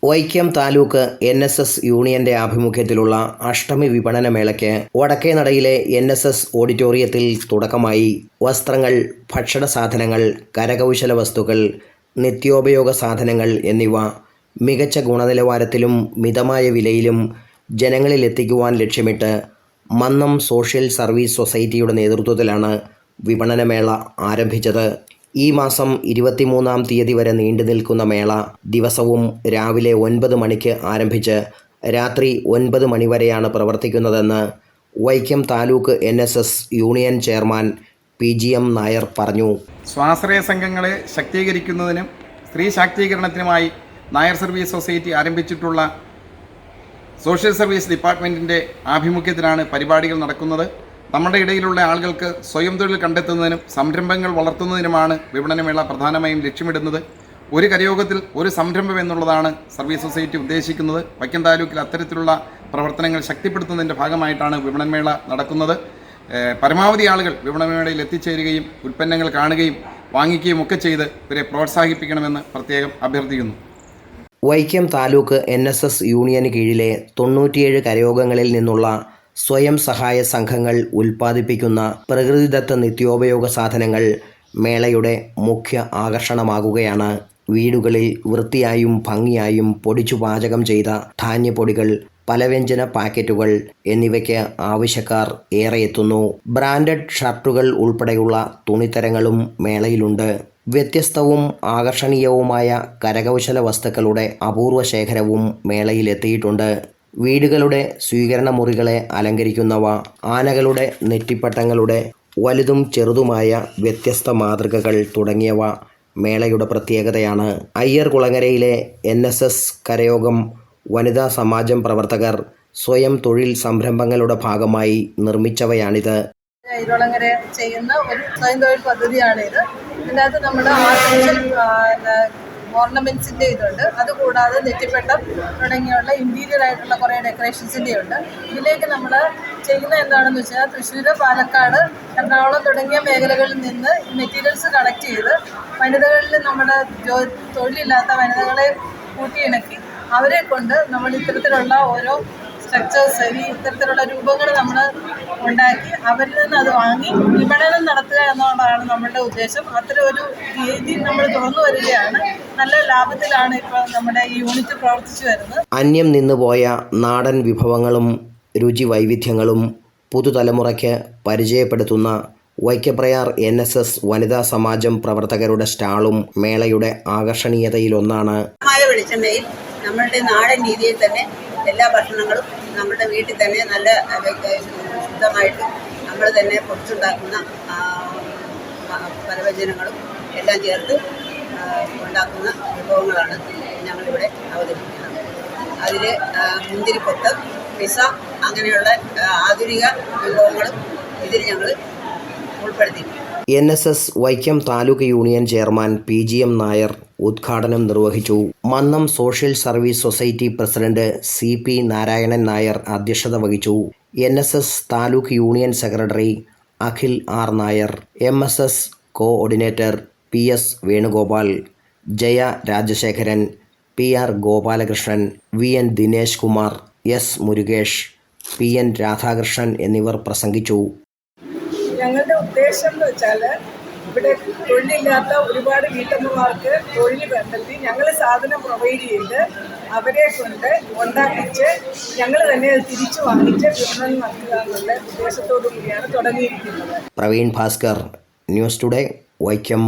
Vaikom taluk NSS യൂണിയന്റെ ആഭിമുഖ്യത്തിലുള്ള അഷ്ടമി വിപണന മേളയ്ക്ക് വടക്കേനടയിലെ NSS ഓഡിറ്റോറിയത്തിൽ തുടക്കമായി. വസ്ത്രങ്ങൾ, ഭക്ഷണ സാധനങ്ങൾ, കരകൗശല വസ്തുക്കൾ, നിത്യോപയോഗ സാധനങ്ങൾ എന്നിവ മികച്ച ഗുണനിലവാരത്തിലും മിതമായ വിലയിലും ജനങ്ങളിലെത്തിക്കുവാൻ ലക്ഷ്യമിട്ട് മന്നം സോഷ്യൽ സർവീസ് സൊസൈറ്റിയുടെ നേതൃത്വത്തിലാണ് വിപണനമേള ആരംഭിച്ചത്. ഈ മാസം 23-ാം തീയതി വരെ നീണ്ടുനിൽക്കുന്ന മേള ദിവസവും രാവിലെ 9 മണിക്ക് ആരംഭിച്ച് രാത്രി 9 മണി വരെയാണ് പ്രവർത്തിക്കുന്നതെന്ന് Vaikom taluk NSS union chairman PGM Nair പറഞ്ഞു. സ്വാശ്രയ സംഘങ്ങളെ ശാക്തീകരിക്കുന്നതിനും സ്ത്രീ ശാക്തീകരണത്തിനുമായി നായർ സർവീസ് സൊസൈറ്റി ആരംഭിച്ചിട്ടുള്ള സോഷ്യൽ സർവീസ് ഡിപ്പാർട്ട്മെൻറ്റിൻ്റെ ആഭിമുഖ്യത്തിലാണ് പരിപാടികൾ നടക്കുന്നത്. നമ്മുടെ ഇടയിലുള്ള ആളുകൾക്ക് സ്വയം തൊഴിൽ കണ്ടെത്തുന്നതിനും സംരംഭങ്ങൾ വളർത്തുന്നതിനുമാണ് വിപണനമേള പ്രധാനമായും ലക്ഷ്യമിടുന്നത്. ഒരു കരയോഗത്തിൽ ഒരു സംരംഭം എന്നുള്ളതാണ് സർവീസ് സൊസൈറ്റി ഉദ്ദേശിക്കുന്നത്. വൈക്കം താലൂക്കിൽ അത്തരത്തിലുള്ള പ്രവർത്തനങ്ങൾ ശക്തിപ്പെടുത്തുന്നതിൻ്റെ ഭാഗമായിട്ടാണ് വിപണനമേള നടക്കുന്നത്. പരമാവധി ആളുകൾ വിപണനമേളയിൽ എത്തിച്ചേരുകയും ഉൽപ്പന്നങ്ങൾ കാണുകയും വാങ്ങിക്കുകയും ഒക്കെ ചെയ്ത് ഇവരെ പ്രോത്സാഹിപ്പിക്കണമെന്ന് പ്രത്യേകം അഭ്യർത്ഥിക്കുന്നു. വൈക്കം താലൂക്ക് NSS യൂണിയന് കീഴിലെ 97 കരയോഗങ്ങളിൽ നിന്നുള്ള സ്വയം സഹായ സംഘങ്ങൾ ഉൽപ്പാദിപ്പിക്കുന്ന പ്രകൃതിദത്ത നിത്യോപയോഗ സാധനങ്ങൾ മേളയുടെ മുഖ്യ ആകർഷണമാകുകയാണ്. വീടുകളിൽ വൃത്തിയായും ഭംഗിയായും പൊടിച്ചു പാചകം ചെയ്ത ധാന്യപ്പൊടികൾ, പലവ്യഞ്ജന പാക്കറ്റുകൾ എന്നിവയ്ക്ക് ആവശ്യക്കാർ ഏറെ എത്തുന്നു. ബ്രാൻഡഡ് ഷർട്ടുകൾ ഉൾപ്പെടെയുള്ള തുണിത്തരങ്ങളും മേളയിലുണ്ട്. വ്യത്യസ്തവും ആകർഷണീയവുമായ കരകൗശല വസ്തുക്കളുടെ അപൂർവ ശേഖരവും മേളയിലെത്തിയിട്ടുണ്ട്. വീടുകളുടെ സ്വീകരണ മുറികളെ അലങ്കരിക്കുന്നവ, ആനകളുടെ നെറ്റിപ്പട്ടങ്ങളുടെ വലുതും ചെറുതുമായ വ്യത്യസ്ത മാതൃകകൾ തുടങ്ങിയവ മേളയുടെ പ്രത്യേകതയാണ്. അയ്യർകുളങ്ങരയിലെ NSS കരയോഗം വനിതാ സമാജം പ്രവർത്തകർ സ്വയം തൊഴിൽ സംരംഭങ്ങളുടെ ഭാഗമായി നിർമ്മിച്ചവയാണിത്. അയ്യർകുളങ്ങര ചെയ്യുന്ന ഒരു സ്വയം തൊഴിൽ പദ്ധതിയാണിത്. ഇതിനകത്ത് നമ്മുടെ ആർട്ടിഫിഷ്യൽ ഓർണമെൻറ്റ്സിൻ്റെ ഇതുണ്ട്. അതുകൂടാതെ നെറ്റിപ്പട്ടം തുടങ്ങിയുള്ള ഇൻറ്റീരിയർ ആയിട്ടുള്ള കുറേ ഡെക്കറേഷൻസിൻ്റെ ഉണ്ട്. ഇതിലേക്ക് നമ്മൾ ചെയ്യുന്നത് എന്താണെന്ന് വെച്ചാൽ തൃശ്ശൂർ, പാലക്കാട്, എറണാകുളം തുടങ്ങിയ മേഖലകളിൽ നിന്ന് മെറ്റീരിയൽസ് കളക്ട് ചെയ്ത് വനിതകളിൽ നമ്മുടെ തൊഴിലില്ലാത്ത വനിതകളെ കൂട്ടിയിണക്കി അവരെ കൊണ്ട് നമ്മൾ ഇത്തരത്തിലുള്ള ഓരോ സ്ട്രക്ചേഴ്സ്, ഇത്തരത്തിലുള്ള രൂപങ്ങൾ നമ്മൾ ഉണ്ടാക്കി അവരിൽ നിന്ന് അത് വാങ്ങി വിപണനം നടത്തുക എന്നുള്ളതാണ് നമ്മളുടെ ഉദ്ദേശം. അത്തരം ഒരു രീതി നമ്മൾ തുറന്നു വരികയാണ്. നല്ല ലാഭത്തിലാണ് ഇപ്പോൾ നമ്മുടെ ഈ യൂണിറ്റ് പ്രവർത്തിച്ചു വരുന്നത്. അന്യം നിന്നുപോയ നാടൻ വിഭവങ്ങളും രുചി വൈവിധ്യങ്ങളും പുതുതലമുറയ്ക്ക് പരിചയപ്പെടുത്തുന്ന വൈക്കപ്രയാർ NSS വനിതാ സമാജം പ്രവർത്തകരുടെ സ്റ്റാളും മേളയുടെ ആകർഷണീയതയിലൊന്നാണ്. വെളിച്ചെണ്ണയിൽ നമ്മളുടെ നാടൻ രീതിയിൽ തന്നെ എല്ലാ ഭക്ഷണങ്ങളും നമ്മുടെ വീട്ടിൽ തന്നെ നല്ല ശുദ്ധമായിട്ട് നമ്മൾ തന്നെ പൊടിച്ചുണ്ടാക്കുന്ന പലവ്യഞ്ജനങ്ങളും എല്ലാം ചേർത്ത് ഉണ്ടാക്കുന്ന വിഭവങ്ങളാണ് ഞങ്ങളിവിടെ അവതരിപ്പിക്കുന്നത്. അതിൽ മുന്തിരിക്കൊത്ത്, പിസ അങ്ങനെയുള്ള ആധുനിക വിഭവങ്ങളും ഇതിൽ ഞങ്ങൾ ഉൾപ്പെടുത്തിയിട്ടുണ്ട്. NSS Vaikom taluk union chairman PGM Nair ഉദ്ഘാടനം നിർവഹിച്ചു. Mannam social service society president CP Narayanan Nair അധ്യക്ഷത വഹിച്ചു. NSS taluk union secretary Akhil R Nair, MSS coordinator PS Venugopal, Jaya Rajasekharan, PR Gopalakrishnan, VN Dinesh Kumar, S Murukesh, PN Radhakrishnan എന്നിവർ പ്രസംഗിച്ചു. ഞങ്ങളുടെ ഉദ്ദേശം എന്ന് വെച്ചാൽ ഇവിടെ തൊഴിലില്ലാത്ത ഒരുപാട് വീട്ടമ്മമാർക്ക് തൊഴിൽ കണ്ടെത്തി ഞങ്ങൾ സാധനം പ്രൊവൈഡ് ചെയ്ത് അവരെ കൊണ്ട് ഉണ്ടാക്കിച്ച് ഞങ്ങൾ തന്നെ അത് തിരിച്ചു വാങ്ങിച്ച് വിപണനം നടത്തുക എന്നുള്ള ഉദ്ദേശത്തോടു കൂടിയാണ് തുടങ്ങിയിരിക്കുന്നത്. Praveen Bhaskar, news today, Vaikom.